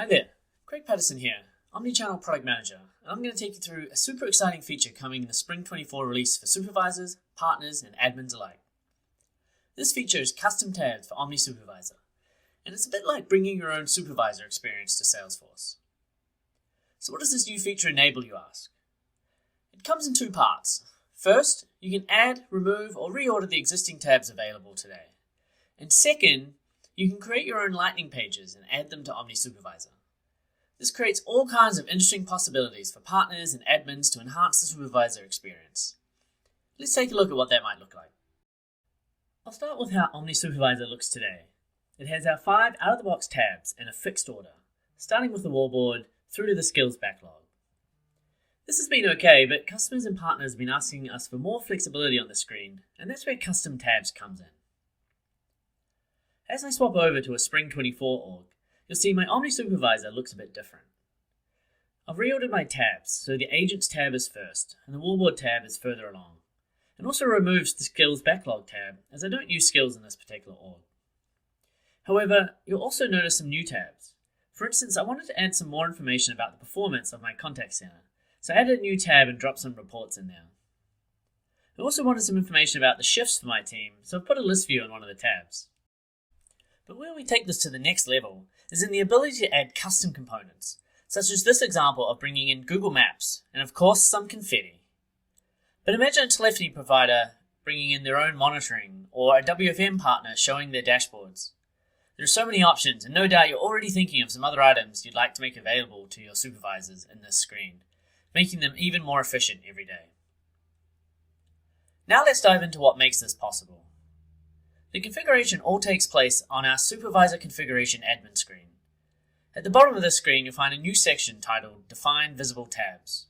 Hi there, Craig Patterson here, Omnichannel Product Manager, and I'm going to take you through a super exciting feature coming in the Spring 24 release for supervisors, partners, and admins alike. This feature is Custom Tabs for Omni Supervisor, and it's a bit like bringing your own supervisor experience to Salesforce. So what does this new feature enable, you ask? It comes in two parts. First, you can add, remove, or reorder the existing tabs available today. And second, you can create your own lightning pages and add them to Omni Supervisor. This creates all kinds of interesting possibilities for partners and admins to enhance the supervisor experience. Let's take a look at what that might look like. I'll start with how Omni Supervisor looks today. It has our 5 out-of-the-box tabs in a fixed order, starting with the wallboard through to the skills backlog. This has been okay, but customers and partners have been asking us for more flexibility on the screen, and that's where Custom Tabs comes in. As I swap over to a Spring 24 org, you'll see my Omni Supervisor looks a bit different. I've reordered my tabs, so the Agents tab is first, and the Wallboard tab is further along, and also removes the Skills Backlog tab, as I don't use skills in this particular org. However, you'll also notice some new tabs. For instance, I wanted to add some more information about the performance of my contact center, so I added a new tab and dropped some reports in there. I also wanted some information about the shifts for my team, so I've put a list view in one of the tabs. But where we take this to the next level is in the ability to add custom components, such as this example of bringing in Google Maps, and of course some confetti. But imagine a telephony provider bringing in their own monitoring, or a WFM partner showing their dashboards. There are so many options, and no doubt you're already thinking of some other items you'd like to make available to your supervisors in this screen, making them even more efficient every day. Now let's dive into what makes this possible. The configuration all takes place on our Supervisor Configuration Admin screen. At the bottom of this screen, you'll find a new section titled Define Visible Tabs.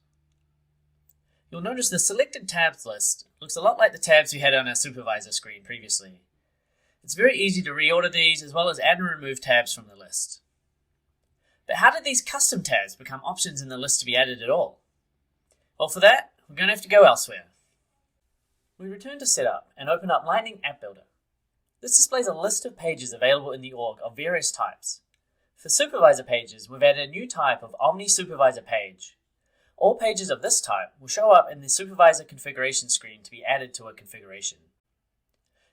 You'll notice the selected tabs list looks a lot like the tabs we had on our supervisor screen previously. It's very easy to reorder these as well as add and remove tabs from the list. But how did these custom tabs become options in the list to be added at all? Well, for that, we're going to have to go elsewhere. We return to Setup and open up Lightning App Builder. This displays a list of pages available in the org of various types. For supervisor pages, we've added a new type of Omni Supervisor page. All pages of this type will show up in the supervisor configuration screen to be added to a configuration.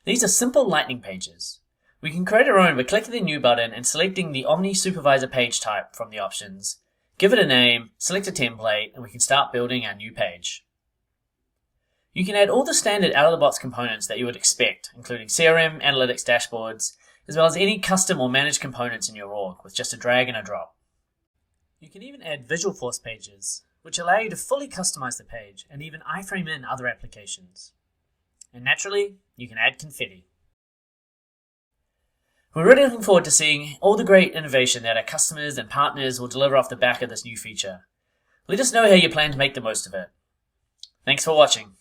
These are simple lightning pages. We can create our own by clicking the New button and selecting the Omni Supervisor page type from the options, give it a name, select a template, and we can start building our new page. You can add all the standard out-of-the-box components that you would expect, including CRM, analytics, dashboards, as well as any custom or managed components in your org with just a drag and a drop. You can even add Visualforce pages, which allow you to fully customize the page and even iframe in other applications. And naturally, you can add confetti. We're really looking forward to seeing all the great innovation that our customers and partners will deliver off the back of this new feature. Let us know how you plan to make the most of it. Thanks for watching.